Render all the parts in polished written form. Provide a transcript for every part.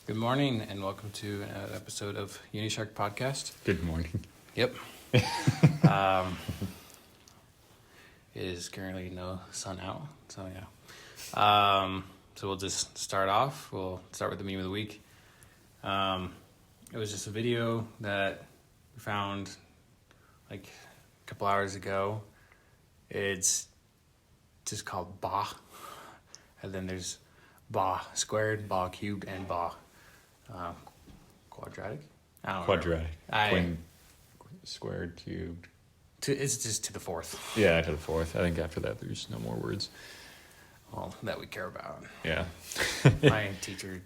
Good morning, and welcome to an episode of Unishark podcast. Good morning. Yep. It is currently no sun out, so yeah. So we'll just start off. We'll start with the meme of the week. It was just a video that we found like a couple hours ago. It's just called Ba, and then there's Ba squared, Ba cubed, and Ba quadratic. I don't Quadratic. remember. Squared, cubed. It's just to the fourth. Yeah, to the fourth. I think after that there's no more words. Well, that we care about. Yeah. My teacher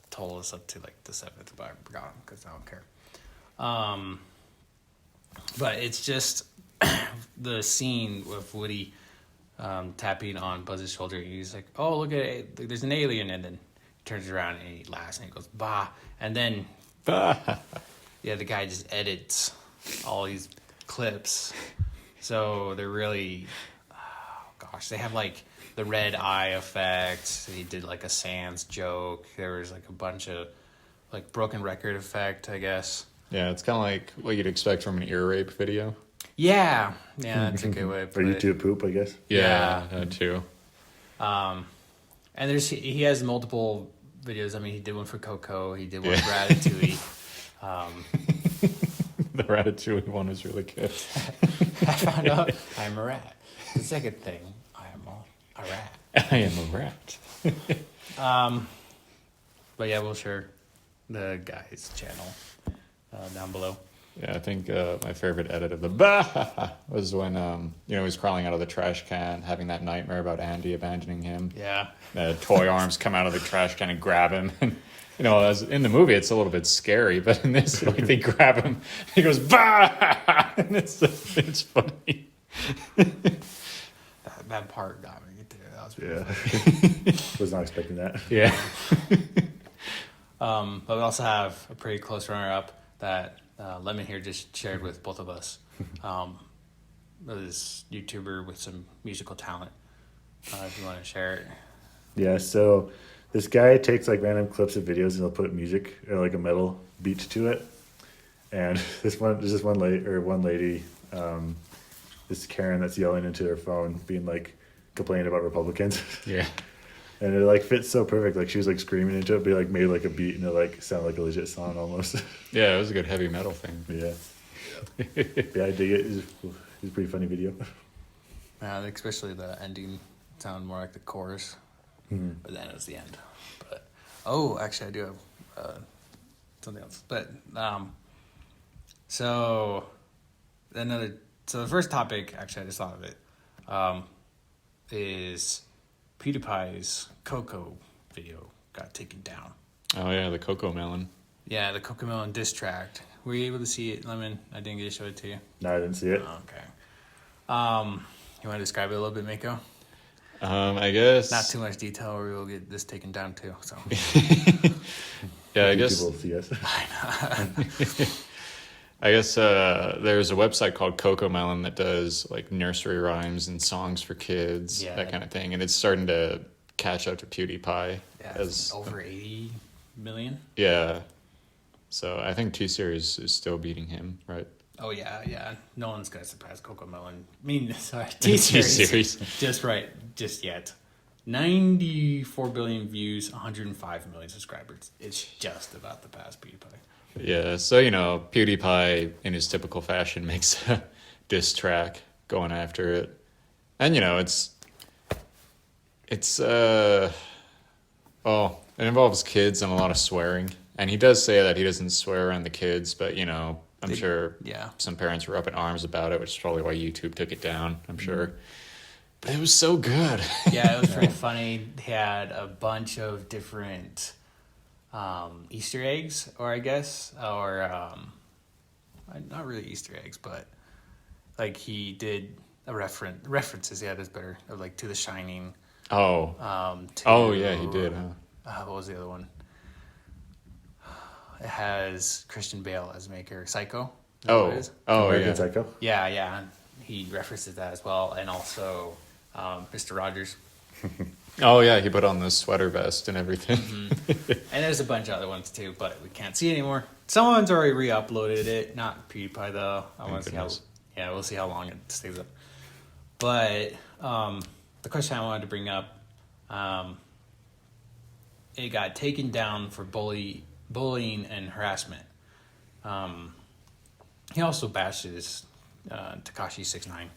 told us up to like the seventh, but I forgot because I don't care. But it's just the scene with Woody tapping on Buzz's shoulder. He's like, "Oh, look at it! There's an alien," and then he turns around and he laughs and he goes, "Bah!" And then yeah, the guy just edits all these clips, so they're really, they have like the red eye effect. He did like a Sans joke. There was like a bunch of like broken record effect, I guess. Yeah, it's kind of like what you'd expect from an ear rape video. Yeah, that's a good way to put Or it. YouTube poop, I guess. Yeah, that too. And he has multiple videos. I mean, he did one for Coco. He did one for Ratatouille. The Ratatouille one was really good. I found out I'm a rat. The second thing, I am a rat. I am a rat. But yeah, we'll share the guy's channel down below. Yeah, I think my favorite edit of the bah was when he's crawling out of the trash can, having that nightmare about Andy abandoning him. Yeah. The toy arms come out of the trash can and grab him. And, as in the movie, it's a little bit scary, but in this, like, they grab him, and he goes, bah! And it's funny. That part got me too. That was really Yeah. funny. Was not expecting that. Yeah. But we also have a pretty close runner-up that Lemon here just shared with both of us. This YouTuber with some musical talent. If you want to share it. Yeah, so this guy takes like random clips of videos and he'll put music or like a metal beat to it. And there's this one lady, this Karen that's yelling into her phone, being like complaining about Republicans. Yeah. And it like fits so perfect. Like she was like screaming into it, but like made like a beat and it like sounded like a legit song almost. Yeah, it was a good heavy metal thing. Yeah. Yeah, I dig it. It's a pretty funny video. Especially the ending sounded more like the chorus. Mm-hmm. But then it was the end. But actually, I do have something else. But so the first topic, actually, I just thought of it, is PewDiePie's Coco video got taken down. Oh, yeah, the CocoMelon. Yeah, the CocoMelon diss track. Were you able to see it, Lemon? I didn't get to show it to you. No, I didn't see it. Okay. You want to describe it a little bit, Mako? I guess. Not too much detail, or we'll get this taken down too. So. Yeah, I guess. People will see us. I guess there's a website called CocoMelon that does like nursery rhymes and songs for kids, that kind of thing, and it's starting to catch up to PewDiePie. Yeah, as over 80 million. Yeah, so I think T-Series is still beating him, right? Oh yeah. No one's gonna surpass CocoMelon. T-Series. Just yet. 94 billion views, 105 million subscribers. It's just about to pass PewDiePie. Yeah, so PewDiePie in his typical fashion makes a diss track going after it, and it involves kids and a lot of swearing, and he does say that he doesn't swear around the kids, but I'm sure some parents were up in arms about it, which is probably why YouTube took it down, I'm sure. But it was so good. Yeah, it was pretty funny. He had a bunch of different Easter eggs, not really Easter eggs, but like he did references. Yeah, that's better. Of like to The Shining. Oh. Yeah, he did. Huh? What was the other one? It has Christian Bale as maker. Psycho. American Psycho. Yeah. He references that as well, and also Mr. Rogers. Oh yeah, he put on the sweater vest and everything. Mm-hmm. And there's a bunch of other ones too, but we can't see anymore. Someone's already re-uploaded it, not PewDiePie though. I want to see how. Yeah, we'll see how long it stays up. But the question I wanted to bring up, it got taken down for bullying and harassment. He also bashes Tekashi 6ix9ine.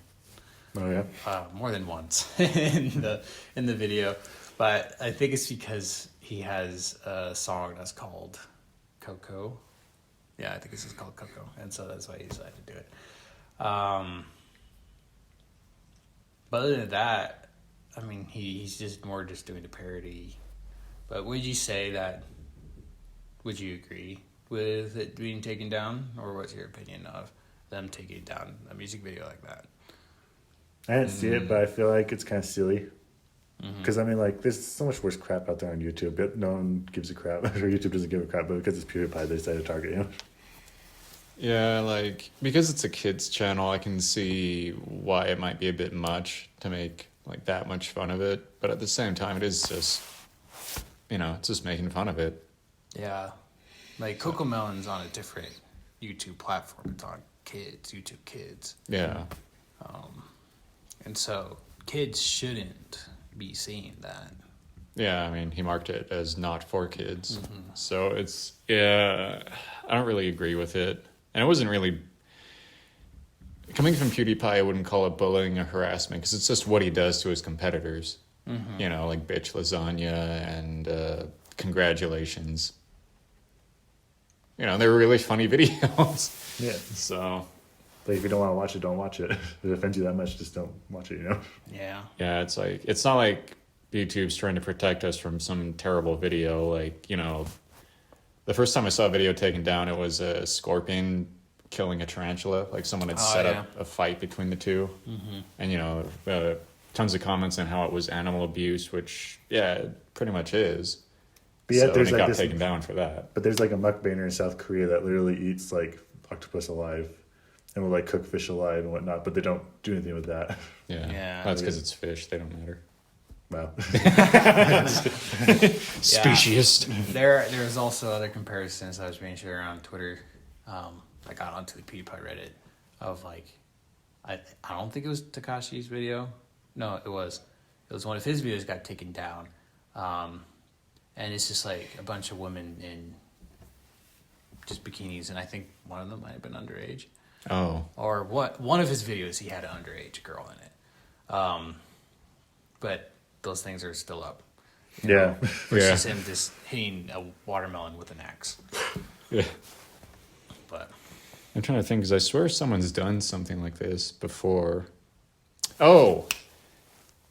Oh yeah. More than once in the video, but I think it's because he has a song that's called Coco. Yeah, I think it's just called Coco, and so that's why he decided to do it. But other than that, I mean, he's just more just doing a parody. But would you say that? Would you agree with it being taken down, or what's your opinion of them taking down a music video like that? I didn't see it, but I feel like it's kind of silly. Because, I mean, like, there's so much worse crap out there on YouTube, but no one gives a crap. Or YouTube doesn't give a crap, but because it's PewDiePie, they decided to target him. Yeah, like, because it's a kid's channel, I can see why it might be a bit much to make, like, that much fun of it. But at the same time, it is just, it's just making fun of it. Yeah. Like, CocoMelon's on a different YouTube platform. It's on YouTube Kids. Yeah. And so kids shouldn't be seeing that. Yeah, I mean, he marked it as not for kids. So it's, I don't really agree with it. And it wasn't really, coming from PewDiePie, I wouldn't call it bullying or harassment, because it's just what he does to his competitors. Like bitch lasagna and congratulations. They're really funny videos. Yeah. So... Like, if you don't want to watch it, don't watch it. If it offends you that much, just don't watch it, Yeah. Yeah, it's like, it's not like YouTube's trying to protect us from some terrible video. Like, the first time I saw a video taken down, it was a scorpion killing a tarantula. Like, someone had set up a fight between the two. And, tons of comments on how it was animal abuse, which, yeah, it pretty much is. But yeah, it got taken down for that. But there's, like, a mukbanger in South Korea that literally eats, like, octopus alive. And will, like, cook fish alive and whatnot, but they don't do anything with that. Yeah. That's because it's fish. They don't matter. Wow. Speciesist. There's also other comparisons I was being shared on Twitter. I got onto the PewDiePie Reddit of, like, I don't think it was Tekashi's video. No, it was one of his videos got taken down. And it's just, like, a bunch of women in just bikinis, and I think one of them might have been underage. Oh. Or one of his videos, he had an underage girl in it. But those things are still up. Yeah. Versus him just hitting a watermelon with an axe. Yeah. But I'm trying to think, because I swear someone's done something like this before. Oh!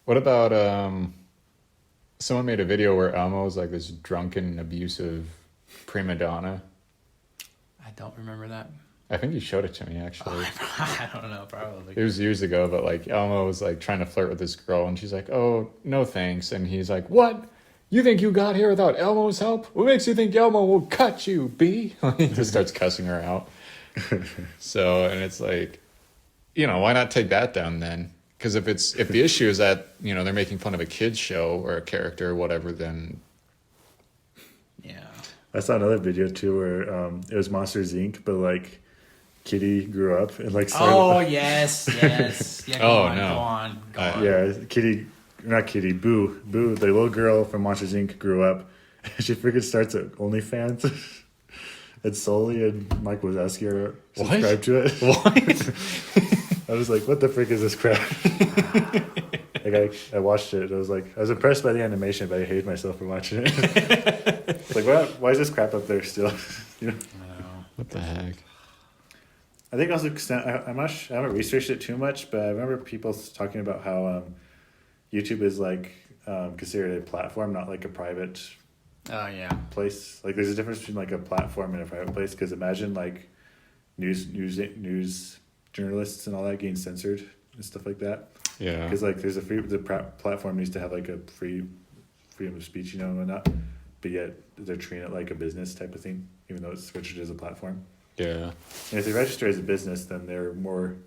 What about, someone made a video where Elmo was like this drunken, abusive prima donna. I don't remember that. I think you showed it to me, actually. I don't know, probably. It was years ago, but, like, Elmo was, like, trying to flirt with this girl, and she's like, oh, no thanks. And he's like, what? You think you got here without Elmo's help? What makes you think Elmo will cut you, B? He just starts cussing her out. So, and it's like, why not take that down then? Because if the issue is that, they're making fun of a kid's show or a character or whatever, then... Yeah. I saw another video, too, where it was Monsters, Inc., but, like... Kitty grew up and like started... Oh yes. Yeah, go on. Yeah, Boo, the little girl from Monsters Inc. grew up. She freaking starts at OnlyFans. And Sully and Mike Wazowski are subscribed to it. What? I was like, what the frick is this crap? Like I watched it. I was impressed by the animation, but I hated myself for watching it. It's like, why is this crap up there still? What the heck? I think also I haven't researched it too much, but I remember people talking about how YouTube is like considered a platform, not like a private place. Like there's a difference between like a platform and a private place. Because imagine like news journalists and all that getting censored and stuff like that. Yeah. Because like the platform needs to have like a freedom of speech, and whatnot, but yet they're treating it like a business type of thing, even though it's registered as a platform. Yeah. And if they register as a business, then they're more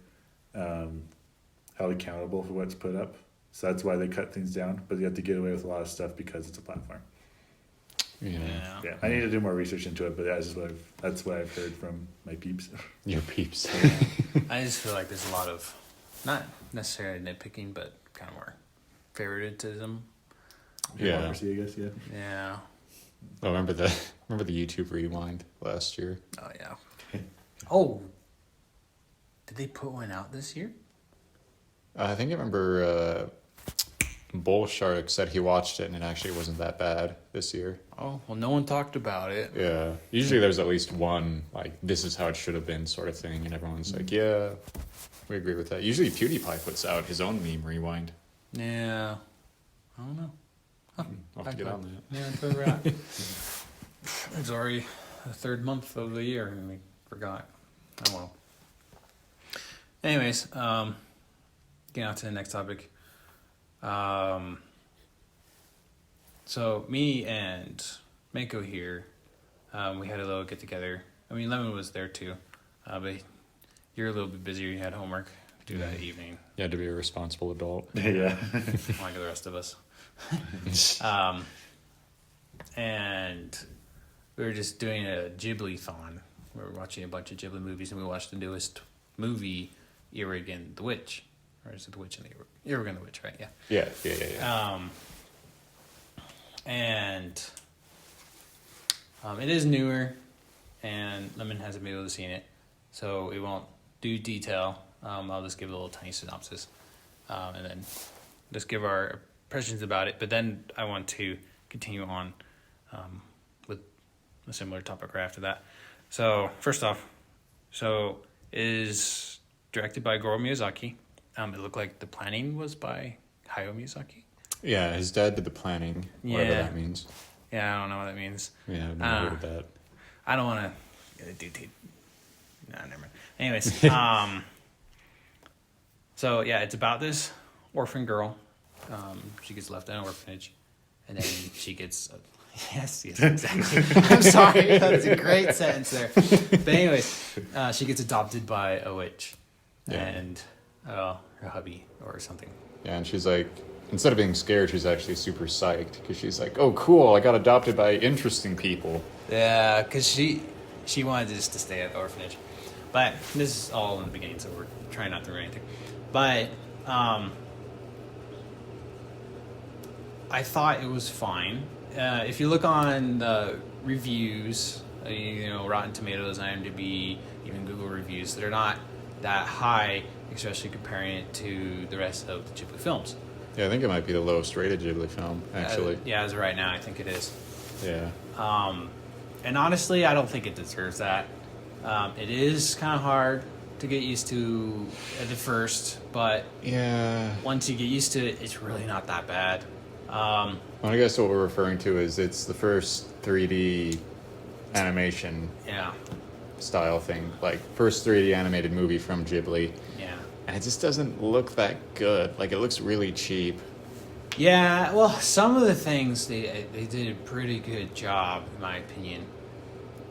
held accountable for what's put up. So that's why they cut things down. But you have to get away with a lot of stuff because it's a platform. Yeah. Yeah, I need to do more research into it, but that's what I've heard from my peeps. Your peeps. I just feel like there's a lot of, not necessarily nitpicking, but kind of more favoritism. Hypocrisy, I guess. Yeah. Yeah. Oh, remember the YouTube Rewind last year? Oh yeah. Oh, did they put one out this year? I think I remember Bullshark said he watched it and it actually wasn't that bad this year. Oh well, no one talked about it. Yeah. Usually there's at least one, like, this is how it should have been sort of thing, and everyone's like, yeah, we agree with that. Usually PewDiePie puts out his own meme rewind. Yeah. I don't know. Huh. I'll have to get on that. Yeah, that's where we're at. It's already the third month of the year and we forgot. Oh well. Anyways, getting on to the next topic. So me and Mako here, we had a little get together. I mean, Lemon was there too, but you're a little bit busier. You had homework to do that evening. You had to be a responsible adult. Yeah. Like the rest of us. And we were just doing a Ghibli-thon. We were watching a bunch of Ghibli movies, and we watched the newest movie, Earwig and the Witch. Or is it The Witch and the Earwig? Earwig and the Witch, right? Yeah. Yeah. And it is newer, and Lemon hasn't been able to see it, so we won't do detail. I'll just give a little tiny synopsis, and then just give our impressions about it. But then I want to continue on with a similar topic right after that. So first off, it is directed by Goro Miyazaki. It looked like the planning was by Hayao Miyazaki. Yeah, his dad did the planning, whatever that means. Yeah, I don't know what that means. Yeah, I've never heard of that. I don't want to do. Nah, never mind. Anyways, so yeah, it's about this orphan girl. She gets left in an orphanage, and then she gets. Yes, exactly. I'm sorry, that's a great sentence there. But anyways, she gets adopted by a witch, and her hubby or something. Yeah, and she's like, instead of being scared, she's actually super psyched because she's like, "Oh, cool! I got adopted by interesting people." Yeah, because she wanted just to stay at the orphanage, but this is all in the beginning, so we're trying not to ruin anything. But I thought it was fine. If you look on the reviews, Rotten Tomatoes, IMDb, even Google reviews, they're not that high, especially comparing it to the rest of the Ghibli films. Yeah, I think it might be the lowest rated Ghibli film, actually. As of right now, I think it is. Yeah. And honestly, I don't think it deserves that. It is kind of hard to get used to at the first, but once you get used to it, it's really not that bad. Well, I guess what we're referring to is it's the first 3D animation style thing, like first 3D animated movie from Ghibli. Yeah. And it just doesn't look that good. Like, it looks really cheap. Yeah, well, some of the things they did a pretty good job, in my opinion,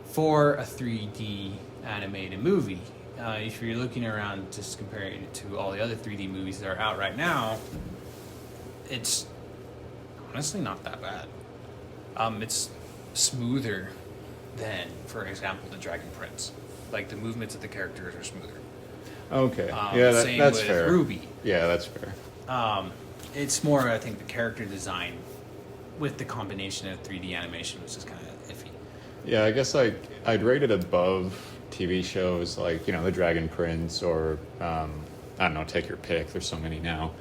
for a 3D animated movie. If you're looking around just comparing it to all the other 3D movies that are out right now, it's honestly not that bad. It's smoother than, for example, the Dragon Prince. Like, the movements of the characters are smoother. Okay. Same that's with fair. Ruby. Yeah, that's fair. It's more, I think, the character design with the combination of 3D animation, which is kind of iffy. Yeah, I guess I'd rate it above TV shows like, the Dragon Prince or, I don't know, take your pick. There's so many now.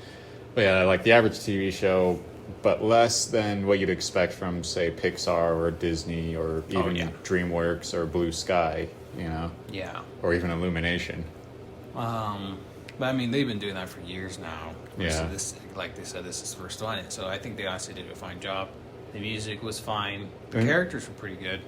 But yeah, like the average TV show, but less than what you'd expect from, say, Pixar or Disney or even DreamWorks or Blue Sky, Yeah. Or even Illumination. But I mean, they've been doing that for years now. Yeah. So this, like they said, this is the first one. So I think they honestly did a fine job. The music was fine. The characters were pretty good.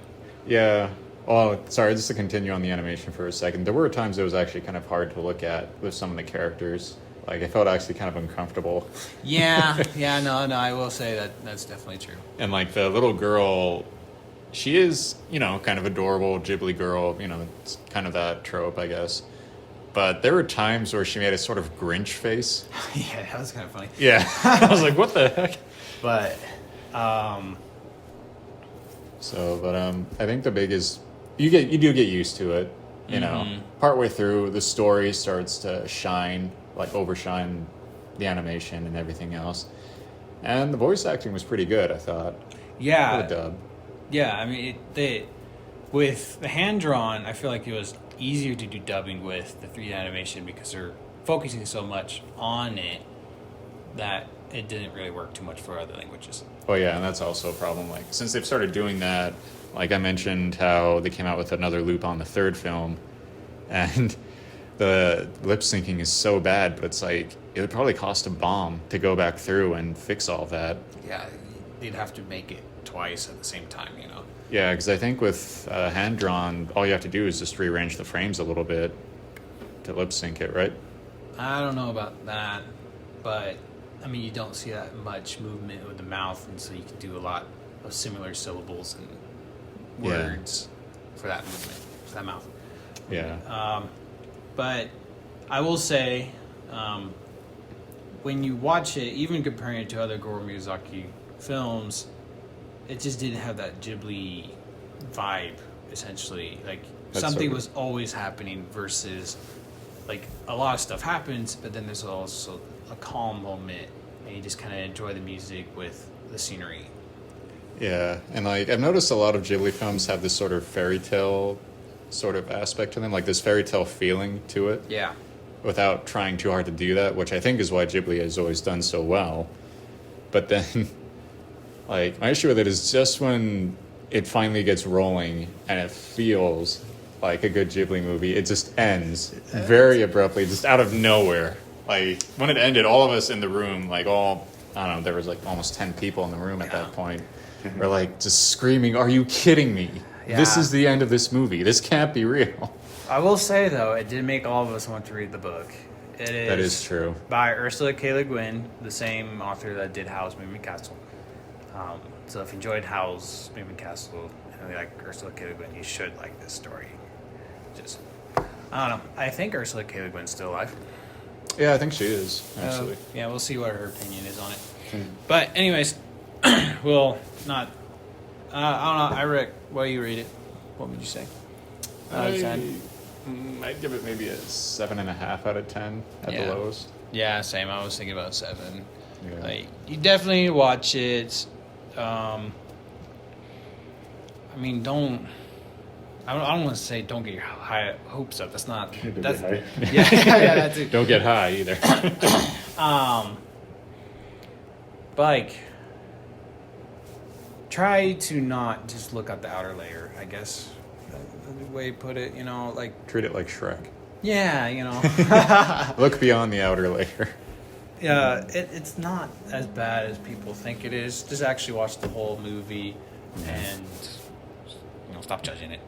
Yeah. Oh, sorry, just to continue on the animation for a second. There were times it was actually kind of hard to look at with some of the characters. Like, I felt actually kind of uncomfortable. Yeah. No, I will say that's definitely true. And, like, the little girl, she is, kind of adorable Ghibli girl. It's kind of that trope, I guess. but there were times where she made a sort of Grinch face. Yeah, that was kind of funny. Yeah. I was like, what the heck? But, I think the biggest, you do get used to it, you know. Partway through, the story starts to shine, like overshine the animation and everything else. And the voice acting was pretty good, I thought. yeah. For the dub. Yeah, I mean, with the hand-drawn, I feel like it was easier to do dubbing with the 3D animation because they're focusing so much on it that it didn't really work too much for other languages. Oh yeah, and that's also a problem. Like, since they've started doing that, like I mentioned how they came out with another loop on the third film, and the lip syncing is so bad, but it's like, it would probably cost a bomb to go back through and fix all that. Yeah, they'd have to make it twice at the same time, you know? Yeah, because I think with hand-drawn, all you have to do is just rearrange the frames a little bit to lip sync it, right? I don't know about that, but, I mean, you don't see that much movement with the mouth, and so you can do a lot of similar syllables and words for that movement, for that mouth. Yeah. But I will say, when you watch it, even comparing it to other Goro Miyazaki films, it just didn't have that Ghibli vibe, essentially. Like, something was always happening versus, like, a lot of stuff happens, but then there's also a calm moment, and you just kind of enjoy the music with the scenery. Yeah, and like I've noticed a lot of Ghibli films have this sort of fairy tale sort of aspect to them, like this fairy tale feeling to it. Yeah. Without trying too hard to do that, which I think is why Ghibli has always done so well. But then, like, my issue with it is just when it finally gets rolling and it feels like a good Ghibli movie, it just ends very abruptly, just out of nowhere. Like, when it ended, all of us in the room, like I don't know, there was like almost 10 people in the room at that point, were like just screaming, "Are you kidding me? Yeah. This is the end of this movie. This can't be real." I will say, though, it did make all of us want to read the book. That is true. By Ursula K. Le Guin, the same author that did Howl's Moving Castle. So if you enjoyed Howl's Moving Castle and you like Ursula K. Le Guin, you should like this story. Just, I don't know. I think Ursula K. Le Guin's still alive. Yeah, I think she is, actually. Yeah, we'll see what her opinion is on it. But anyways, we'll not... I don't know. Rick, what do you rate it? What would you say? I'd give it maybe a 7.5 out of 10 at the lowest. Yeah, same. I was thinking about 7. Yeah. Like, you definitely need to watch it. I mean, don't... I don't want to say don't get your high hopes up. That's not... That's, high. yeah, that's it. Don't get high either. But, like, try to not just look at the outer layer, I guess. The way you put it, you know, like... Treat it like Shrek. Yeah, you know. Look beyond the outer layer. Yeah, it's not as bad as people think it is. Just actually watch the whole movie and, you know, stop judging it.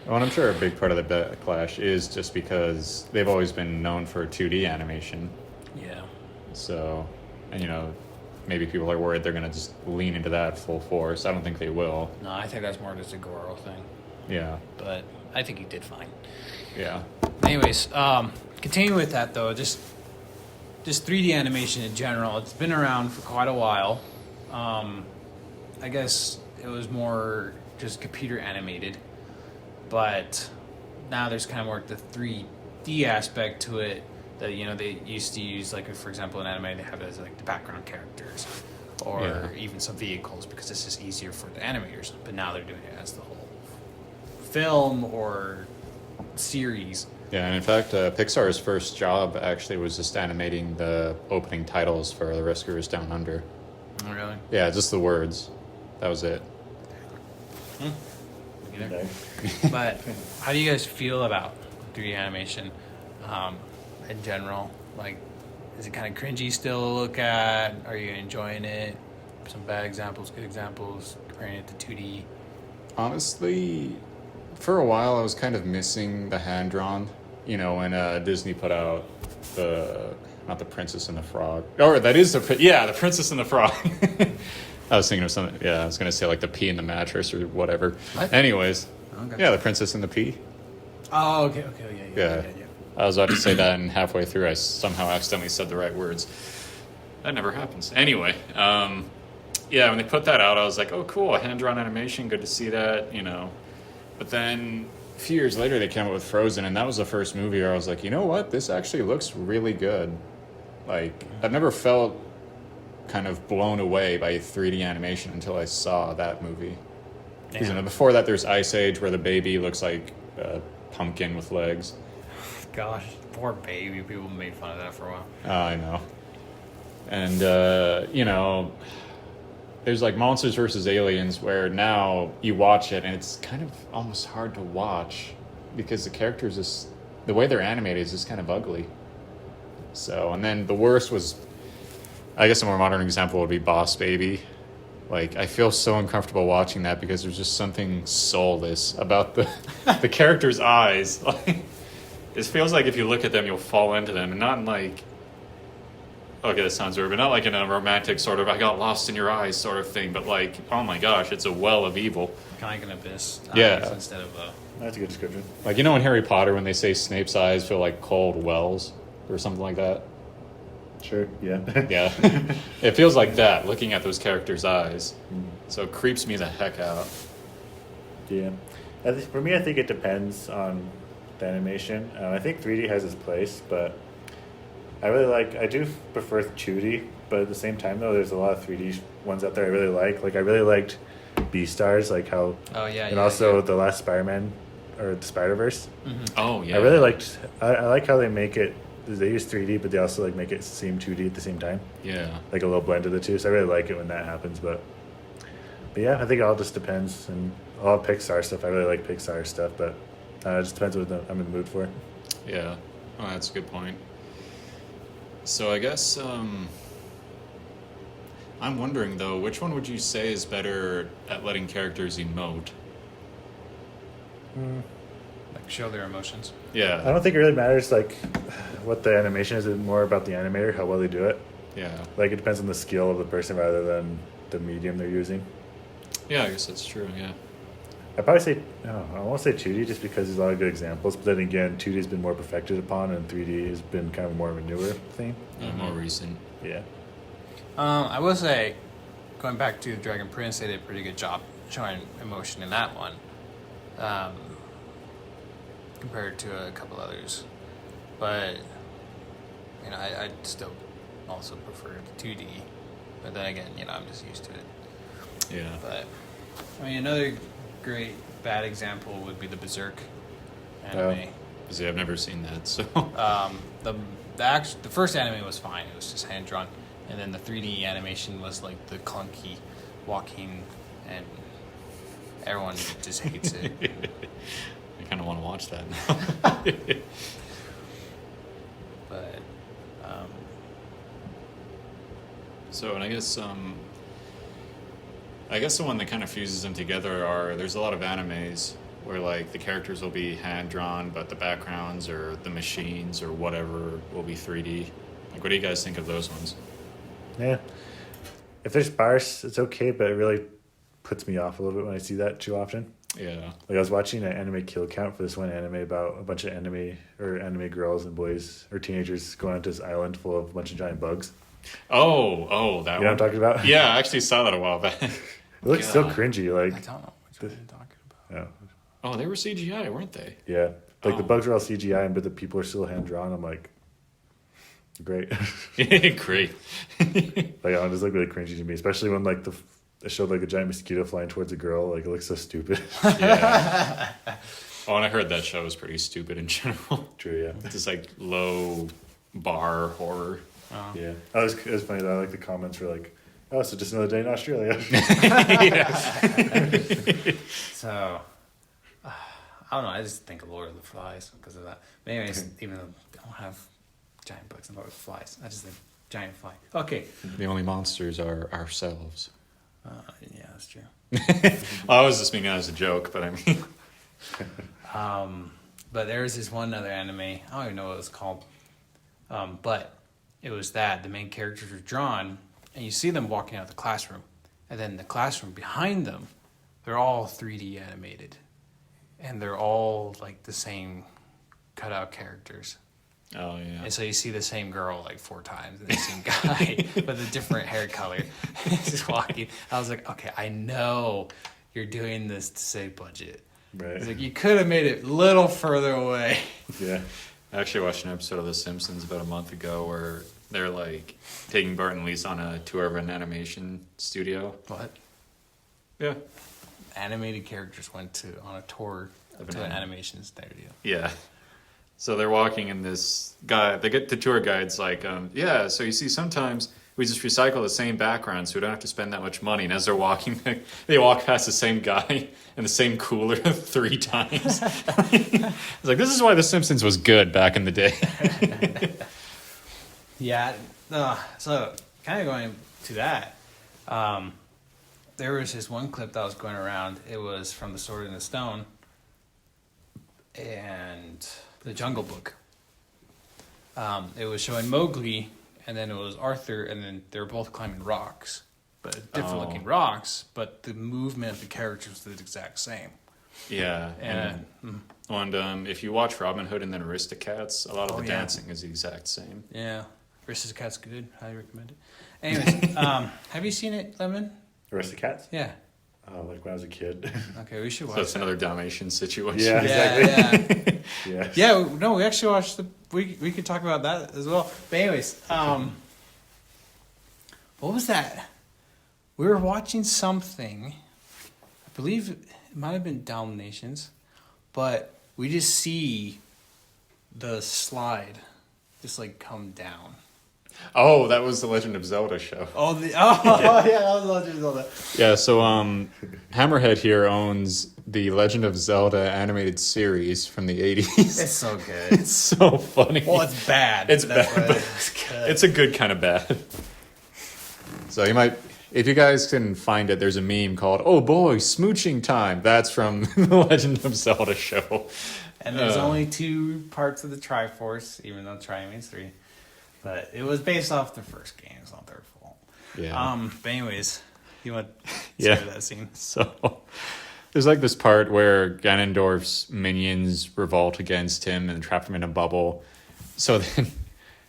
Well, and I'm sure a big part of the backlash is just because they've always been known for 2D animation. Yeah. So, and you know, maybe people are worried they're going to just lean into that full force. I don't think they will. No, I think that's more just a Goro thing. Yeah. But I think he did fine. Yeah. Anyways, continuing with that though, just 3D animation in general, it's been around for quite a while. I guess it was more just computer animated, but now there's kind of more the 3D aspect to it that, you know, they used to use, like, for example, in anime they have it as like the background characters or even some vehicles because it's just easier for the animators, but now they're doing it as the whole film or series. Yeah, and in fact, Pixar's first job actually was just animating the opening titles for The Rescuers Down Under. Oh, really? Yeah, just the words. That was it. But how do you guys feel about 3D animation in general? Like, is it kind of cringy still to look at? Are you enjoying it? Some bad examples, good examples, comparing it to 2D? Honestly, for a while I was kind of missing the hand-drawn. You know, when Disney put out not the Princess and the Frog. Or that is the Princess and the Frog. I was thinking of something. Yeah, I was going to say like the pea in the mattress or whatever. What? Anyways, Okay. yeah, the Princess and the Pea. Oh, okay, I was about to say that, and halfway through, I somehow accidentally said the right words. That never happens. Anyway, yeah, when they put that out, I was like, oh, cool, hand-drawn animation, good to see that, you know. But then a few years later, they came out with Frozen, and that was the first movie where I was like, you know what? This actually looks really good. Like, I've never felt kind of blown away by 3D animation until I saw that movie. Because, you know, before that, there's Ice Age, where the baby looks like a pumpkin with legs. Gosh, poor baby. People made fun of that for a while. I know. And, you know, there's like Monsters vs. Aliens, where now you watch it and it's kind of almost hard to watch because the characters, just, the way they're animated is just kind of ugly. So, and then the worst was, I guess a more modern example would be Boss Baby. Like, I feel so uncomfortable watching that because there's just something soulless about the character's eyes. Like, it feels like if you look at them, you'll fall into them, and not in like, okay, that sounds weird, but not like in a romantic sort of, I got lost in your eyes sort of thing, but like, oh my gosh, it's a well of evil. Kind of like an abyss. Yeah. Instead of a... That's a good description. Like, you know in Harry Potter when they say Snape's eyes feel like cold wells or something like that? Sure, yeah. Yeah. It feels like that, looking at those characters' eyes. So it creeps me the heck out. Yeah. For me, I think it depends on the animation. I think 3D has its place, but I do prefer 2D, but at the same time, though, there's a lot of 3D ones out there I really like. Like, I really liked Beastars, like how... Oh, yeah, and also the last Spider-Man, or the Spider-Verse. Mm-hmm. Oh, yeah. I really liked... I like how they make it... They use 3D, but they also like make it seem 2D at the same time. Yeah. Like a little blend of the two. So I really like it when that happens. But yeah, I think it all just depends. And all Pixar stuff, I really like Pixar stuff, but it just depends what I'm in the mood for. Yeah. Oh, that's a good point. So I guess I'm wondering though, which one would you say is better at letting characters emote? Like, show their emotions. Yeah. I don't think it really matters like what the animation is. It's more about the animator, how well they do it. Yeah. Like, it depends on the skill of the person rather than the medium they're using. Yeah, I guess that's true, yeah. I'd probably say, I won't say 2D just because there's a lot of good examples, but then again, 2D has been more perfected upon and 3D has been kind of more of a newer thing. More recent. Yeah. I will say, going back to Dragon Prince, they did a pretty good job showing emotion in that one, compared to a couple others. But, you know, I still also prefer the 2D. But then again, you know, I'm just used to it. Yeah. But, I mean, another great bad example would be the Berserk anime. See, I've never seen that, so... The first anime was fine. It was just hand-drawn. And then the 3D animation was like the clunky walking, and everyone just hates it. I kind of want to watch that now. But, So, and I guess the one that kind of fuses them together there's a lot of animes where like the characters will be hand-drawn, but the backgrounds or the machines or whatever will be 3D. Like, what do you guys think of those ones? Yeah. If they're sparse, it's okay, but it really puts me off a little bit when I see that too often. Yeah. Like, I was watching an anime kill count for this one anime about a bunch of anime girls and boys or teenagers going onto this island full of a bunch of giant bugs. Oh, that one. You know what I'm talking about? Yeah, I actually saw that a while back. It looks so cringy. I Like, don't know which one you're talking about. yeah. Oh, they were CGI, weren't they? Yeah. Like, the Oh. bugs are all CGI, but the people are still hand-drawn. I'm like, great. Great. Like, it just look really cringy to me, especially when like they showed like a giant mosquito flying towards a girl. Like, it looks so stupid. Yeah. Oh, and I heard that show was pretty stupid in general. True, yeah. It's just like low bar horror. Yeah. It was funny though. Like, the comments were like, oh, so just another day in Australia. So, I don't know. I just think of Lord of the Flies because of that. But anyways, even though they don't have giant bugs and Lord of the Flies, I just think giant fly. Okay. The only monsters are ourselves. Yeah, that's true. I was just meaning as a joke, but I mean... But there was this one other anime. I don't even know what it was called. But it was that the main characters were drawn, and you see them walking out of the classroom, and then the classroom behind them, they're all 3D animated, and they're all like the same cutout characters. Oh yeah. And so you see the same girl like 4 times, and the same guy with a different hair color, just walking. I was like, okay, I know you're doing this to save budget. Right. It's like you could have made it a little further away. Yeah. I actually watched an episode of The Simpsons about a month ago where they're like taking Bart and Lisa on a tour of an animation studio. What? Yeah. Animated characters went on a tour to an animation studio. Yeah. So they're walking in this guy, they get the tour guide's like, yeah, so you see sometimes we just recycle the same background so we don't have to spend that much money. And as they're walking, they walk past the same guy in the same cooler 3 times. It's like, this is why The Simpsons was good back in the day. Yeah. So kind of going to that, there was this one clip that was going around. It was from The Sword and the Stone and The Jungle Book. It was showing Mowgli, and then it was Arthur, and then they were both climbing rocks, but different looking rocks, but the movement of the characters was the exact same. Yeah. And if you watch Robin Hood and then Aristocats, a lot of the yeah. dancing is the exact same. Yeah. Aristocats good. Highly recommend it. Anyways, have you seen it, Lemon? Aristocats? Yeah. Like when I was a kid. Okay, we should watch So it's that. another Dalmatian situation. Yeah. Yeah, Yeah. yeah. No, we actually watched we could talk about that as well. But anyways, what was that? We were watching something. I believe it might have been Dalmatians, but we just see the slide just like come down. Oh, that was the Legend of Zelda show. Oh, yeah, that was Legend of Zelda. Yeah, so Hammerhead here owns the Legend of Zelda animated series from the 80s. It's so good. It's so funny. Well, it's bad. It's That's bad, why but it's good. it's a good kind of bad. So you might, if you guys can find it, there's a meme called, "Oh boy, smooching time." That's from the Legend of Zelda show. And there's only 2 parts of the Triforce, even though Tri means 3. But it was based off the first game. It's not their fault. Yeah. But anyways, you want to Yeah. say that scene? So there's like this part where Ganondorf's minions revolt against him and trap him in a bubble. So then,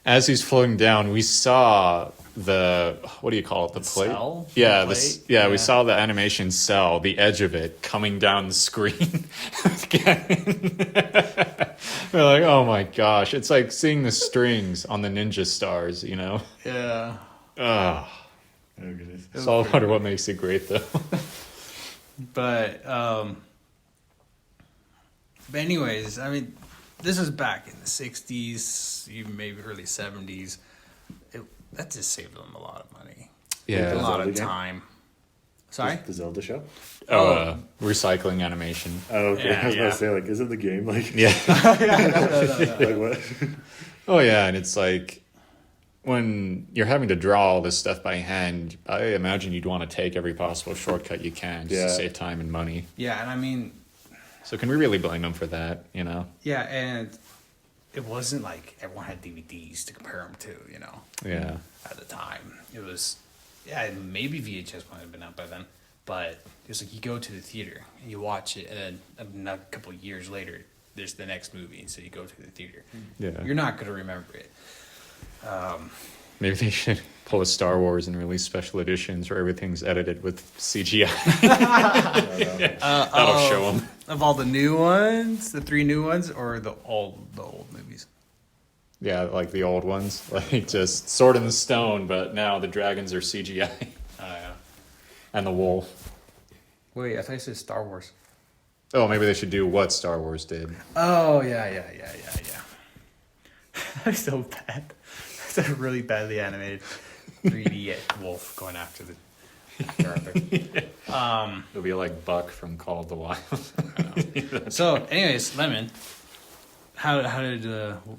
as he's floating down, we saw the, what do you call it? The plate? Cell? Yeah, The plate? yeah, we saw the animation cell, the edge of it coming down the screen. We're like, oh my gosh. It's like seeing the strings on the ninja stars, you know? Yeah. Ugh. Oh, goodness. Saltwater, what makes it great, though? But anyways, I mean, this was back in the 60s, even maybe early 70s. That just saved them a lot of money. Yeah. A lot Zelda of game? time. Sorry? The Zelda show? Recycling animation. Oh, okay. Yeah, I was about yeah. to say, like, isn't the game like... Yeah. like what? Oh, yeah, and it's like, when you're having to draw all this stuff by hand, I imagine you'd want to take every possible shortcut you can just to save time and money. Yeah, and I mean... So can we really blame them for that, you know? Yeah, and it wasn't like everyone had DVDs to compare them to, you know? Yeah. At the time. It was... Yeah, maybe VHS might have been out by then. But it was like you go to the theater and you watch it, and then a couple of years later, there's the next movie, so you go to the theater. Yeah. You're not going to remember it. Maybe they should pull a Star Wars and release special editions where everything's edited with CGI. That'll show them. Of all the new ones, the 3 new ones, or the old movies? Yeah, like the old ones. Like just Sword in the Stone, but now the dragons are CGI. Oh, yeah. And the wolf. Wait, I thought you said Star Wars. Oh, maybe they should do what Star Wars did. Oh, yeah. That's so bad. That's a really badly animated 3D wolf going after Arthur. It'll be like Buck from Call of the Wild. So, anyways, Lemon, how did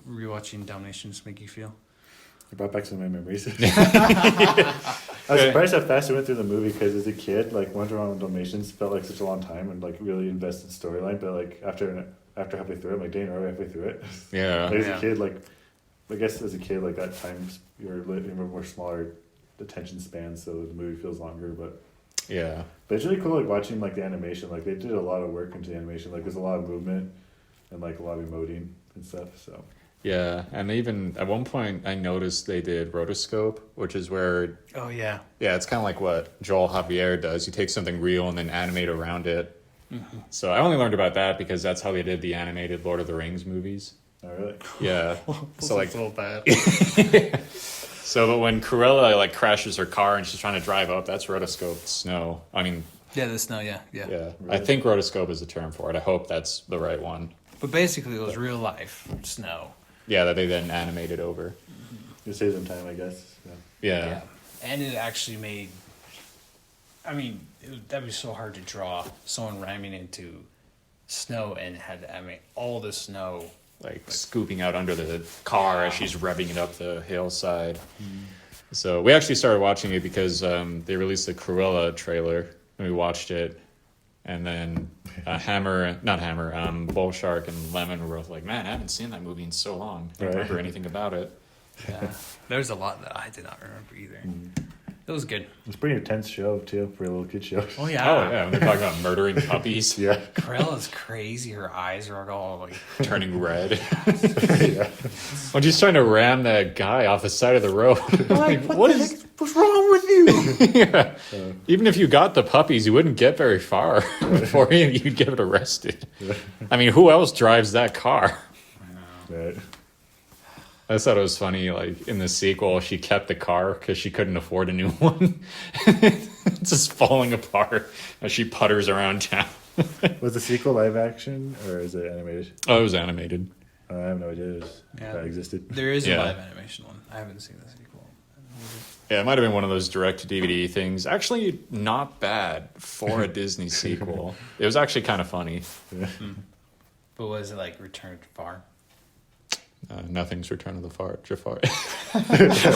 rewatching Dalmatians make you feel? It brought back some of my memories. I was surprised how fast I went through the movie, because as a kid, like, Wonder Woman Dalmatians felt like such a long time and like really invested storyline. But like after halfway through it, I'm like, dang, are we halfway through it? Yeah. Like, as a kid, like, I guess as a kid, like, that time you're more smaller attention span, so the movie feels longer. But Yeah. it's really cool, like, watching like the animation. Like, they did a lot of work into the animation. Like, there's a lot of movement and like a lot of emoting and stuff. So Yeah, and even at one point I noticed they did rotoscope, which is where Oh yeah. yeah, it's kind of like what Joel Javier does. You take something real and then animate around it. Mm-hmm. So I only learned about that because that's how they did the animated Lord of the Rings movies. Oh, really? Yeah. So like so bad. so, but when Cruella like crashes her car and she's trying to drive up, that's rotoscoped snow. I mean, Yeah, the snow. Yeah. yeah, Really? I think rotoscope is the term for it. I hope that's the right one. But basically, it was real life snow. Yeah, that they then animated over. It saves them time, I guess. Yeah. And it actually made. I mean, that'd be so hard to draw. Someone ramming into snow and had to animate all the snow. Like scooping out under the car as she's revving it up the hillside. So we actually started watching it because they released the Cruella trailer and we watched it. And then Bull Shark and Lemon were both like, man, I haven't seen that movie in so long. I don't remember anything about it. Yeah. There's a lot that I did not remember either. It was good. It's a pretty intense show, too, for a little kid show. Oh, yeah. Oh, yeah. When they're talking about murdering puppies. Yeah. Cruella's crazy. Her eyes are all like... Turning red. Yeah. When she's trying to ram that guy off the side of the road. Like, what's wrong with you? Yeah. Even if you got the puppies, you wouldn't get very far before you'd get arrested. I mean, who else drives that car? Right. I just thought it was funny, like, in the sequel, she kept the car because she couldn't afford a new one. It's just falling apart as she putters around town. Was the sequel live action, or is it animated? Oh, it was animated. I have no idea Yeah. that existed. There is Yeah. a live animation one. I haven't seen the sequel. Yeah, it might have been one of those direct-to-DVD things. Actually, not bad for a Disney sequel. It was actually kind of funny. Yeah. But was it like Return to Far? Nothing's Return of the Fart. Jafar.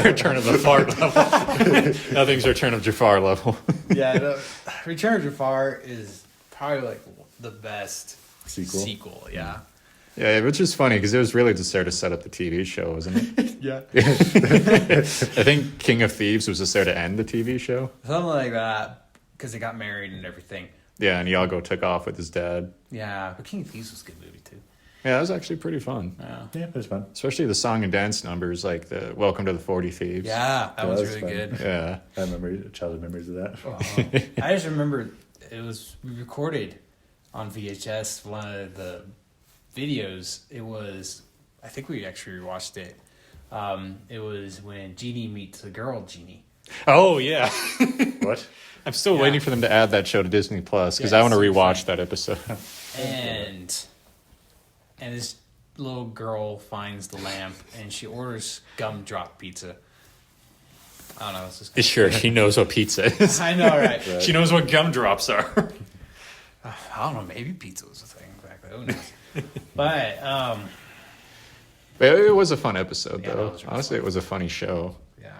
Return of the Fart level. Nothing's Return of Jafar level. Yeah, Return to Jafar is probably like the best Sequel? Yeah. Yeah, which is funny because it was really just there to set up the TV show, wasn't it? Yeah. I think King of Thieves was just there to end the TV show. Something like that, because they got married and everything. Yeah, and Iago took off with his dad. Yeah, but King of Thieves was a good movie too. Yeah, that was actually pretty fun. Yeah. Yeah, it was fun. Especially the song and dance numbers, like the Welcome to the 40 Thieves. Yeah, that was really fun. good. Yeah. I remember childhood memories of that. I just remember we recorded on VHS one of the videos. It was, I think we actually rewatched it. It was when Genie meets the girl Genie. Oh, yeah. What? I'm still waiting for them to add that show to Disney Plus because I want to rewatch that episode. And this little girl finds the lamp and she orders gumdrop pizza. I don't know. It's just Sure, she knows what pizza is. I know, right? She knows what gumdrops are. I don't know. Maybe pizza was a thing back then. Who knows? But It was a fun episode, Yeah, though. that was really Honestly, it was a funny show. yeah.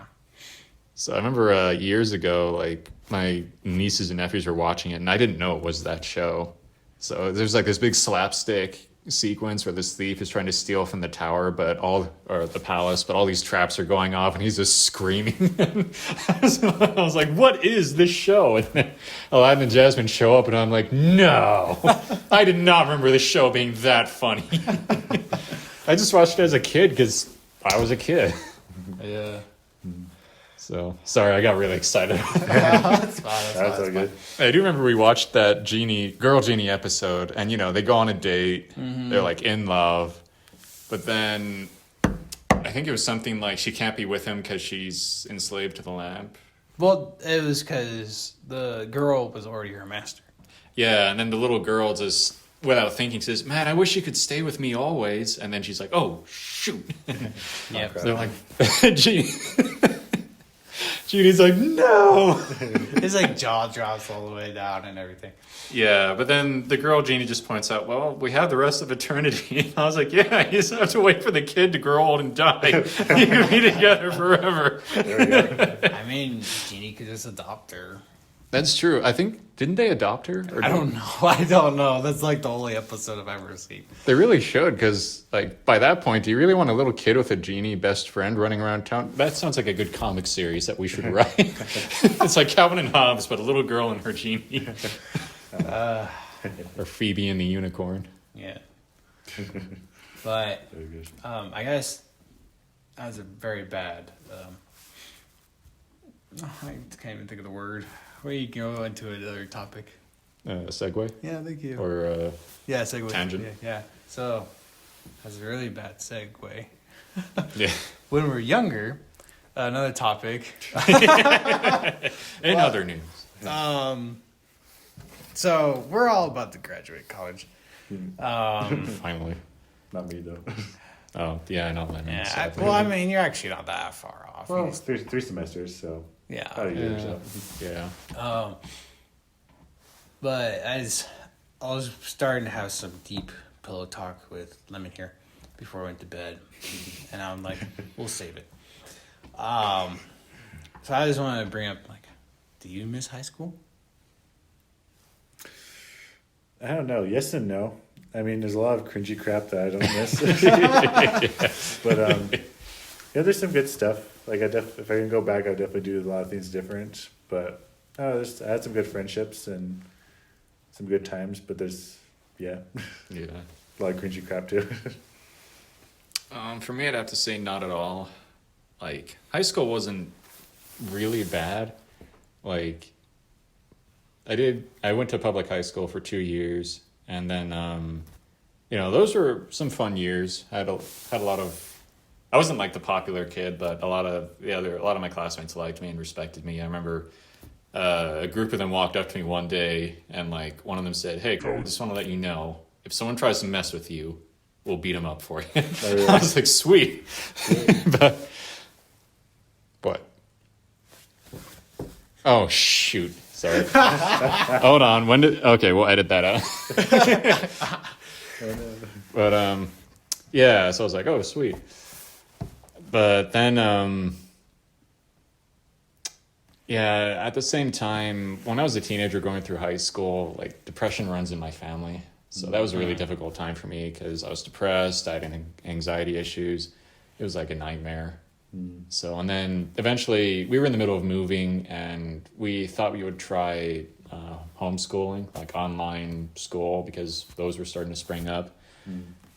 So I remember years ago, like my nieces and nephews were watching it, and I didn't know it was that show. So there's like this big slapstick sequence where this thief is trying to steal from the tower, or the palace, but all these traps are going off, and he's just screaming. So I was like, "What is this show?" And then Aladdin and Jasmine show up, and I'm like, "No, I did not remember this show being that funny." I just watched it as a kid because I was a kid. Yeah. So, sorry, I got really excited. That's fine. That was so good. I do remember we watched that Girl Genie episode, and, they go on a date. Mm-hmm. They're, like, in love. But then, I think it was something like she can't be with him because she's enslaved to the lamp. Well, it was because the girl was already her master. Yeah, and then the little girl just, without thinking, says, "Man, I wish you could stay with me always." And then she's like, "Oh, shoot." Yeah. They're like, Genie. Genie's like, "No." His like jaw drops all the way down and everything. Yeah, but then the girl Genie just points out, "Well, we have the rest of eternity." And I was like, "Yeah, you just have to wait for the kid to grow old and die. You can be together forever." There we go. I mean, Genie could just adopt her. That's true. I think, didn't they adopt her? Or I don't know. I don't know. That's like the only episode I've ever seen. They really should, because like by that point, do you really want a little kid with a genie best friend running around town? That sounds like a good comic series that we should write. It's like Calvin and Hobbes, but a little girl and her genie. Or Phoebe and the unicorn. Yeah. But Very good. I guess that was a very bad. I can't even think of the word. We go into another topic. Segue? Yeah, thank you. Or Yeah, segue. tangent? Yeah. So that's a really bad segue. yeah. When we were younger, another topic. In other news. So we're all about to graduate college. Finally. Not me though. Oh, yeah, I know that. Yeah, well, I mean, you're actually not that far off. Well, it's three semesters, so Yeah. about a year or so. Yeah. But as I was starting to have some deep pillow talk with Lemon here before I went to bed, and I'm like, we'll save it. So I just wanted to bring up, like, do you miss high school? I don't know. Yes and no. I mean, there's a lot of cringy crap that I don't miss. But yeah, there's some good stuff. Like if I can go back, I'd definitely do a lot of things different. But I had some good friendships and some good times. But there's Yeah. a lot of cringy crap too. For me, I'd have to say not at all. Like, high school wasn't really bad. Like, I went to public high school for 2 years, and then, those were some fun years. I had a lot of, I wasn't like the popular kid, but a lot of my classmates liked me and respected me. I remember a group of them walked up to me one day, and like one of them said, "Hey, Cole, just want to let you know, if someone tries to mess with you, we'll beat them up for you." Oh, really? I was like, sweet. But what? Oh, shoot. Sorry. Hold on. Okay, we'll edit that out. But, yeah, so I was like, oh, sweet. But then, yeah, at the same time, when I was a teenager going through high school, like, depression runs in my family. So that was a really difficult time for me because I was depressed, I had anxiety issues. It was like a nightmare. So, and then eventually we were in the middle of moving and we thought we would try homeschooling, like online school, because those were starting to spring up.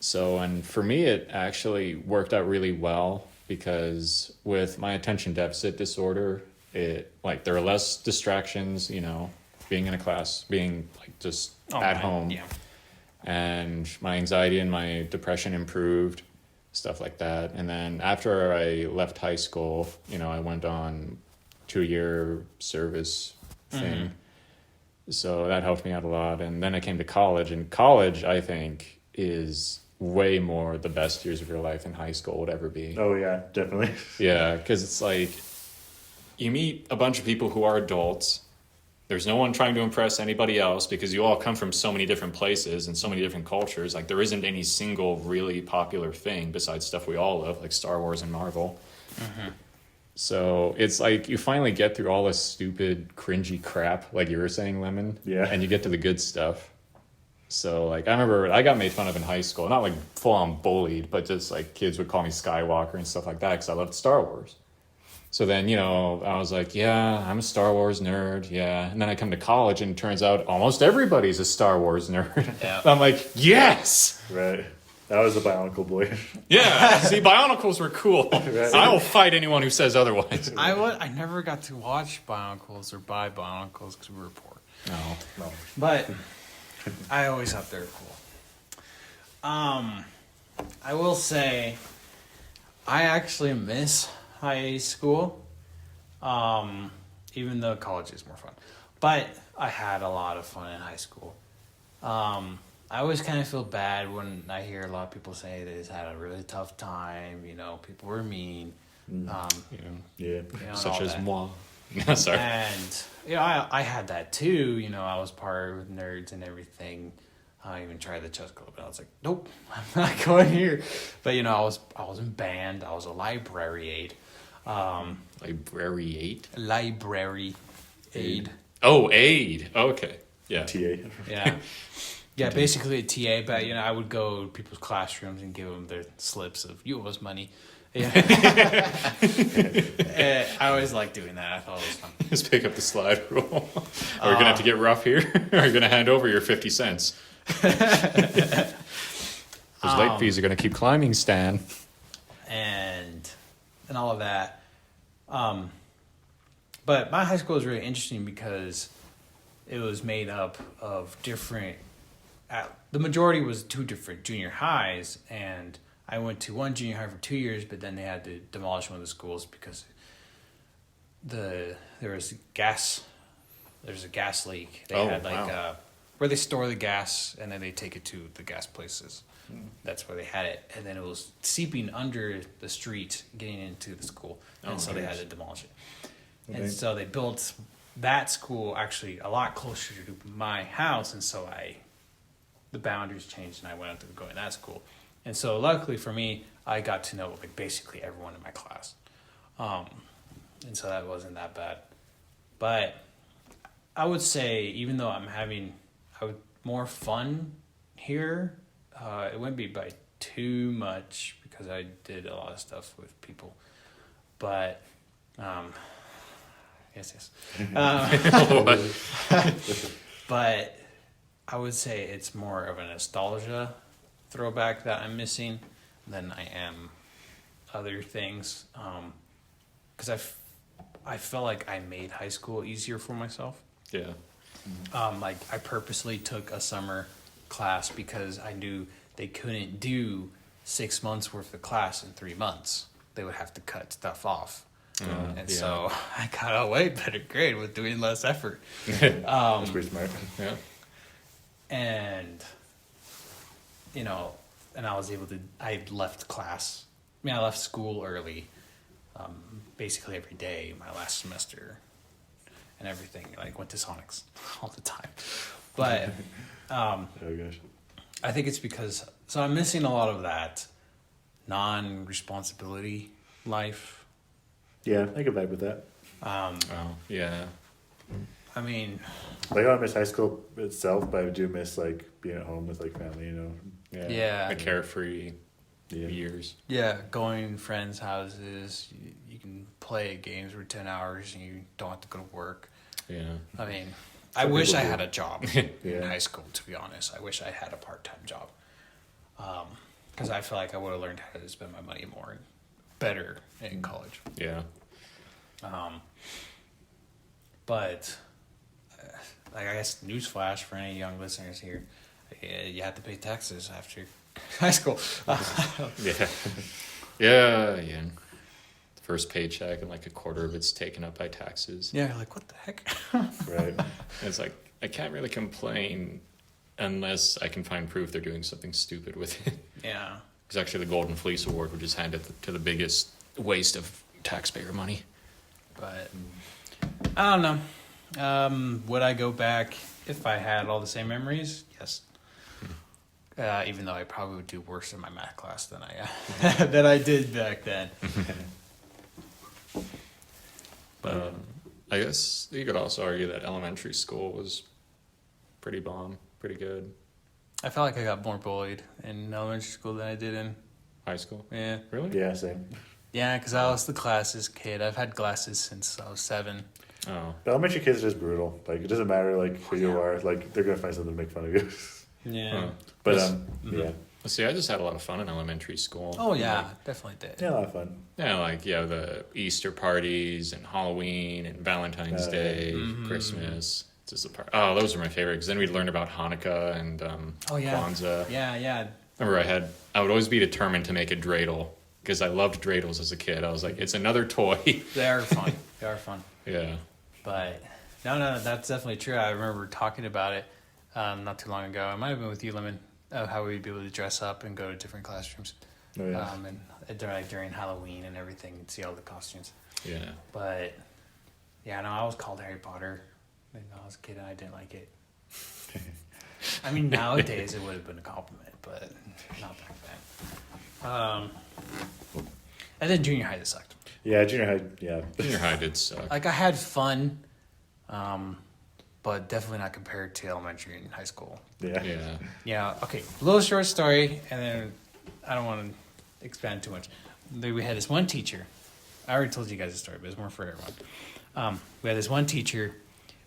So, and for me, it actually worked out really well because with my attention deficit disorder, there are less distractions, being in a class, being like just at home. Yeah. And my anxiety and my depression improved, stuff like that. And then after I left high school, I went on 2-year service thing. So that helped me out a lot. And then I came to college, and college, I think, is way more the best years of your life than high school would ever be. Oh yeah, definitely. Yeah, because it's like you meet a bunch of people who are adults. There's no one trying to impress anybody else because you all come from so many different places and so many different cultures. Like, there isn't any single really popular thing besides stuff we all love, like Star Wars and Marvel. So it's like you finally get through all this stupid, cringy crap, like you were saying, Lemon. Yeah. And you get to the good stuff. So, like, I remember I got made fun of in high school. Not, like, full-on bullied, but just, like, kids would call me Skywalker and stuff like that because I loved Star Wars. So then, I was like, yeah, I'm a Star Wars nerd, yeah. And then I come to college, and it turns out almost everybody's a Star Wars nerd. Yeah. I'm like, yes! Right. That was the Bionicle boy. Yeah, see, Bionicles were cool. Right. I will fight anyone who says otherwise. I never got to watch Bionicles or buy Bionicles because we were poor. No. But I always thought they were cool. I will say, I actually miss high school, even though college is more fun. But I had a lot of fun in high school. I always kind of feel bad when I hear a lot of people say they just had a really tough time. People were mean. Yeah. Such as that. moi. Sorry. And I had that too. I was part of nerds and everything. I even tried the chess club, and I was like, nope, I'm not going here. But I was in band. I was a library aide. Library 8? Library aide. Oh, aid. Okay. Yeah. TA. Yeah. Yeah, basically a TA, but I would go to people's classrooms and give them their slips of you owe us money. Yeah. I always liked doing that. I thought it was fun. Just pick up the slide rule. Are we going to have to get rough here? Are you going to hand over your 50 cents? Those late fees are going to keep climbing, Stan. And all of that. But my high school was really interesting because it was made up of different. The majority was 2 different junior highs, and I went to one junior high for 2 years, but then they had to demolish one of the schools because there was a gas leak. They had where they store the gas, and then they take it to the gas places. That's where they had it, and then it was seeping under the street, getting into the school, and so they had to demolish it. Okay. And so they built that school actually a lot closer to my house, and so the boundaries changed, and I went up to go to that school. And so luckily for me, I got to know like basically everyone in my class, and so that wasn't that bad. But I would say, even though I'm having more fun here, it wouldn't be by too much because I did a lot of stuff with people. But yes. But I would say it's more of a nostalgia throwback that I'm missing than I am other things. Because I felt like I made high school easier for myself. Yeah. Like I purposely took a summer class because I knew they couldn't do 6 months worth of class in 3 months. They would have to cut stuff off. So I got a way better grade with doing less effort. That's pretty smart. Yeah. And, and I was able to, I left class. I left school early, basically every day, my last semester and everything. Like, went to Sonics all the time. But, oh gosh. I think it's because, so I'm missing a lot of that non-responsibility life. Yeah, I can vibe with that. Yeah. I mean, like, I don't miss high school itself, but I do miss like being at home with like family, Yeah. The carefree years. Yeah, going to friends' houses, you can play games for 10 hours and you don't have to go to work. Yeah. I mean, I wish I had a job in high school, to be honest. I wish I had a part-time job. Because I feel like I would have learned how to spend my money more better in college. Yeah. But, like, I guess newsflash for any young listeners here, you have to pay taxes after high school. Yeah. First paycheck and like a quarter of it's taken up by taxes. Yeah, you're like, what the heck? Right. It's like, I can't really complain unless I can find proof they're doing something stupid with it. Yeah. Because actually the Golden Fleece Award would just hand it to the biggest waste of taxpayer money. But, I don't know. Would I go back if I had all the same memories? Yes. Even though I probably would do worse in my math class than I did back then. But I guess you could also argue that elementary school was pretty bomb, pretty good. I felt like I got more bullied in elementary school than I did in high school. Yeah. Really? Yeah, same. Yeah, because I was the glasses kid. I've had glasses since I was 7. Oh. The elementary kids are just brutal. Like, it doesn't matter like who you are. Like, they're gonna find something to make fun of you. Yeah. But yeah. See, I just had a lot of fun in elementary school. Oh yeah, definitely did. Yeah, a lot of fun. Yeah, like the Easter parties and Halloween and Valentine's Day, Christmas. Just those were my favorite. Because then we'd learn about Hanukkah and Kwanzaa. Yeah. Remember, I would always be determined to make a dreidel because I loved dreidels as a kid. I was like, it's another toy. They are fun. Yeah. But no, that's definitely true. I remember talking about it not too long ago. It might have been with you, Lemon, of how we'd be able to dress up and go to different classrooms. Oh, yeah. And during Halloween and everything, and see all the costumes. Yeah. But yeah, no, I was called Harry Potter when I was a kid, and I didn't like it. I mean, nowadays it would have been a compliment, but not back then. And then junior high, that sucked. Yeah, junior high. Yeah. Junior high did suck. Like, I had fun, but definitely not compared to elementary and high school. Yeah. Yeah. Okay. Little short story, and then I don't want to expand too much. We had this one teacher. I already told you guys the story, but it's more for everyone. We had this one teacher.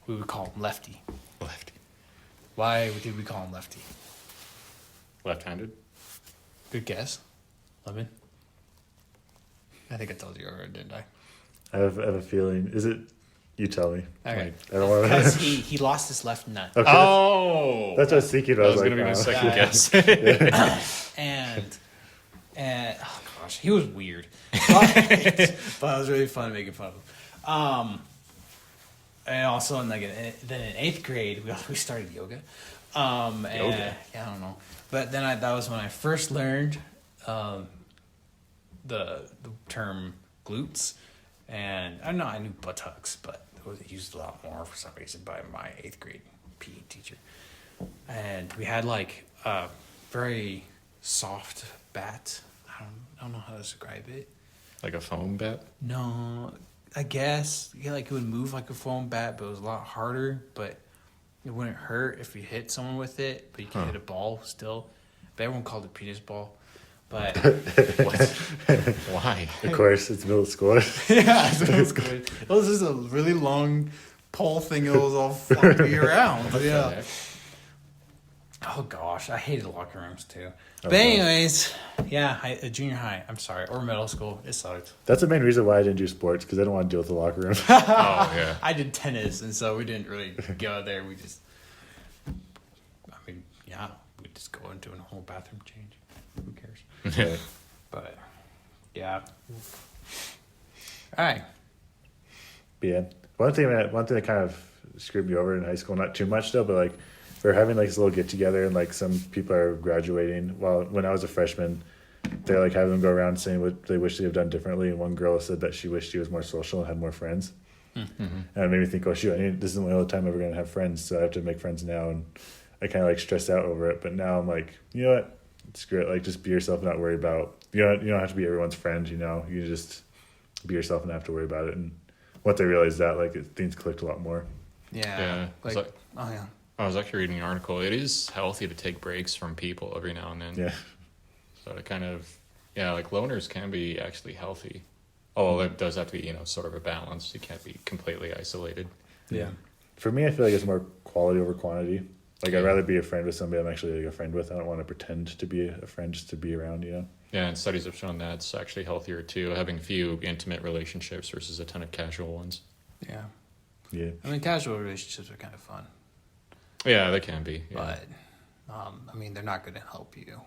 We would call him Lefty. Lefty. Why did we call him Lefty? Left-handed? Good guess. Lemon. I think I told you already, didn't I? I have a feeling. Is it? You tell me. Okay. I don't want Because to. he lost his left nut. Okay, Oh, that's what I was thinking. that was like, gonna be my wow. second guess. And oh gosh, he was weird. But it was really fun making fun of him. And also in then in 8th grade we started yoga. And, Yoga? yeah, I don't know. But then that was when I first learned the term glutes. And I know I knew buttocks, but it was used a lot more for some reason by my 8th grade PE teacher. And we had like a very soft bat. I don't know how to describe it. Like a foam bat? No, I guess like it would move like a foam bat, but it was a lot harder. But it wouldn't hurt if you hit someone with it. But you can hit a ball still. But everyone called it penis ball. But Why? Of course, it's middle school. yeah, so it was good. It was just a really long pole thing. It was all floppy around. But yeah. Oh gosh, I hated locker rooms too. But anyways, yeah, junior high. I'm sorry, or middle school. It sucked. That's the main reason why I didn't do sports, because I don't want to deal with the locker room. Oh yeah. I did tennis, and so we didn't really go there. We just, we just go into a whole bathroom change. Who cares? Yeah. But yeah. All right. But yeah, one thing that kind of screwed me over in high school, not too much though, but like we were having like this little get together, and like some people are graduating. Well, when I was a freshman, they're like having them go around saying what they wish they had done differently, and one girl said that she wished she was more social and had more friends. Mm-hmm. And it made me think, oh shoot, this isn't the only time I'm ever gonna have friends, so I have to make friends now. And I kind of like stressed out over it, but now I'm like, you know what? Screw it. Like, just be yourself and not worry about. You don't have to be everyone's friend. You know, you just be yourself and not have to worry about it. And once I realized that, like, things clicked a lot more. Yeah. Yeah. Oh yeah. I was actually reading an article. It is healthy to take breaks from people every now and then. Yeah. So it kind of, like loners can be actually healthy. Although it does have to be, sort of a balance. You can't be completely isolated. Yeah. For me, I feel like it's more quality over quantity. Like, I'd rather be a friend with somebody I'm actually like a friend with. I don't want to pretend to be a friend just to be around, you know? Yeah, and studies have shown that's actually healthier too, having few intimate relationships versus a ton of casual ones. Yeah. Yeah. I mean, casual relationships are kind of fun. Yeah, they can be. Yeah. But, they're not going to help you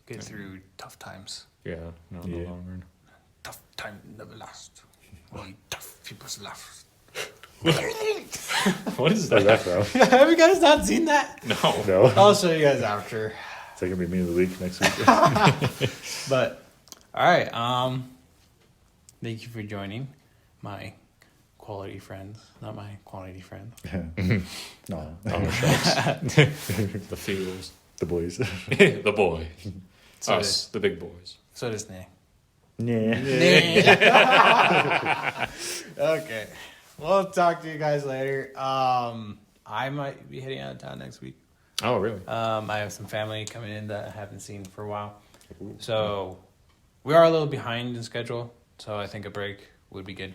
get through tough times. Yeah, no, in the long run. Tough time never lasts. Only tough people's last. What is Where's that? that from? Have you guys not seen that? No. No. I'll show you guys after. It's like going to be meme of the week next week. But, all right. Thank you for joining my quality friends, not my quantity friends. No. The feels. The boys. The boy. So Us, the big boys. So does Nick. Yeah. Okay. We'll talk to you guys later. I might be heading out of town next week. Oh, really? I have some family coming in that I haven't seen for a while. So we are a little behind in schedule. So I think a break would be good.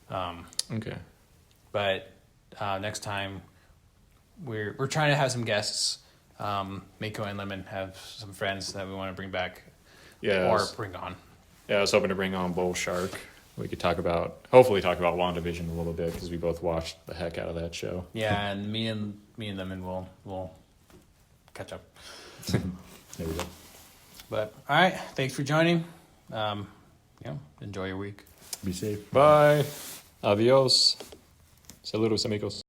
Okay. But next time we're trying to have some guests. Mako and Lemon have some friends that we want to bring back. Yeah. Or bring on. Yeah, I was hoping to bring on Bull Shark. We could hopefully talk about WandaVision a little bit, because we both watched the heck out of that show. Yeah, and me and Lemon will catch up. There we go. But all right, thanks for joining. Enjoy your week. Be safe. Bye. Adios. Saludos, amigos.